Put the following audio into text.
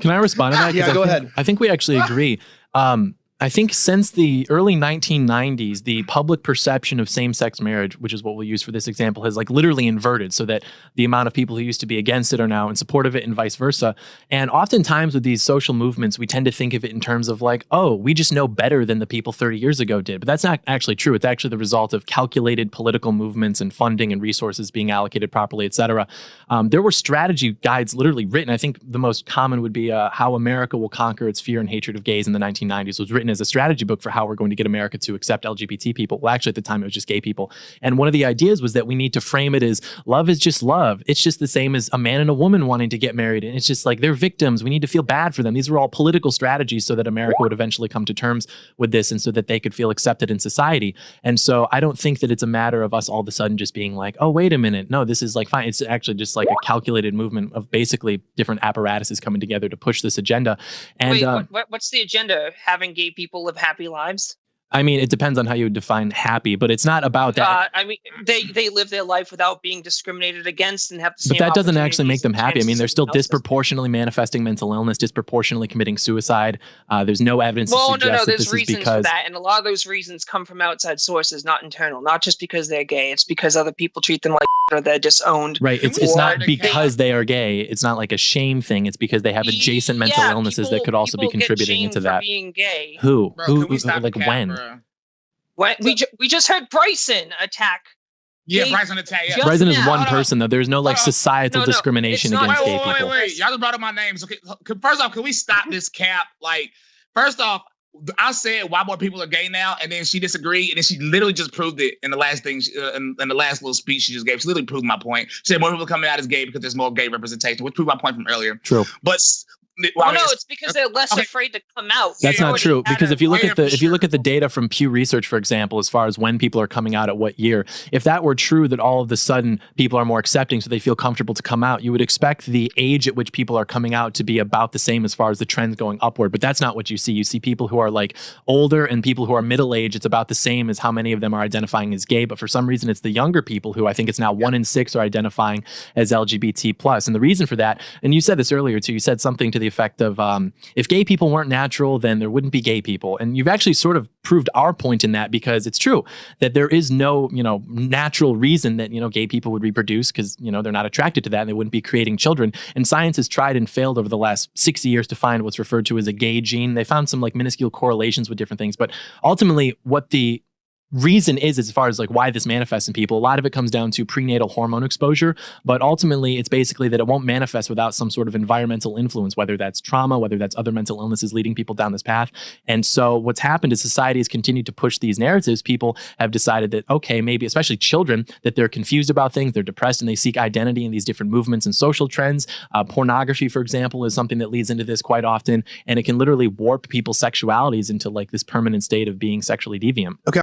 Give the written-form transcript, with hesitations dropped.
Can I respond to that? Yeah, go ahead. I think we actually agree. I think since the early 1990s, the public perception of same-sex marriage, which is what we'll use for this example, has like literally inverted, so that the amount of people who used to be against it are now in support of it and vice versa. And oftentimes with these social movements, we tend to think of it in terms of like, oh, we just know better than the people 30 years ago did. But that's not actually true. It's actually the result of calculated political movements and funding and resources being allocated properly, et cetera. There were strategy guides literally written. I think the most common would be How America Will Conquer Its Fear and Hatred of Gays in the 1990s. It was written as a strategy book for how we're going to get America to accept LGBT people. Well, actually, at the time, it was just gay people. And one of the ideas was that we need to frame it as love is just love. It's just the same as a man and a woman wanting to get married. And it's just like they're victims. We need to feel bad for them. These were all political strategies so that America would eventually come to terms with this and so that they could feel accepted in society. And so I don't think that it's a matter of us all of a sudden just being like, oh, wait a minute. No, this is like fine. It's actually just like a calculated movement of basically different apparatuses coming together to push this agenda. And wait, what's the agenda? Having gay people live happy lives? I mean, it depends on how you define happy, but it's not about that. I mean, they live their life without being discriminated against and have the same. But that doesn't actually make them happy. I mean, they're still chances disproportionately manifesting mental illness, disproportionately committing suicide. There's no evidence to suggest that there's this is reasons because for that, and a lot of those reasons come from outside sources, not internal. Not just because they're gay; it's because other people treat them like or they're disowned. Right. It's not because they are gay. It's not like a shame thing. It's because they have adjacent mental illnesses that could also be contributing into that. Being gay. Who? Bro, Who? like When? Bro. When we just heard Bryson attack. Yeah, Bryson attack. Yeah. Bryson is one person though. There's no like societal discrimination against gay people. Wait. Y'all just brought up my names. Okay, first off, can we stop this cap? Like, first off, I said why more people are gay now, and then she disagreed, and then she literally just proved it in the last thing, in the last little speech she just gave. She literally proved my point. She said more people coming out as gay because there's more gay representation, which proved my point from earlier. True. But it's because they're less afraid to come out. That's not true, because if you look at the data from Pew Research, for example, as far as when people are coming out at what year, if that were true that all of a sudden people are more accepting so they feel comfortable to come out, you would expect the age at which people are coming out to be about the same as far as the trends going upward. But that's not what you see. You see people who are like older and people who are middle age. It's about the same as how many of them are identifying as gay. But for some reason, it's the younger people who I think it's now 1 in 6 are identifying as LGBT plus. And the reason for that, and you said this earlier too, you said something to the effect of if gay people weren't natural, then there wouldn't be gay people. And you've actually sort of proved our point in that, because it's true that there is no, natural reason that, gay people would reproduce, because, they're not attracted to that and they wouldn't be creating children. And science has tried and failed over the last 60 years to find what's referred to as a gay gene. They found some like minuscule correlations with different things, but ultimately what the reason is, as far as like why this manifests in people, a lot of it comes down to prenatal hormone exposure, but ultimately it's basically that it won't manifest without some sort of environmental influence, whether that's trauma, whether that's other mental illnesses leading people down this path. And so what's happened is society has continued to push these narratives. People have decided that, okay, maybe especially children, that they're confused about things, they're depressed, and they seek identity in these different movements and social trends. Pornography, for example, is something that leads into this quite often, and it can literally warp people's sexualities into like this permanent state of being sexually deviant. Okay.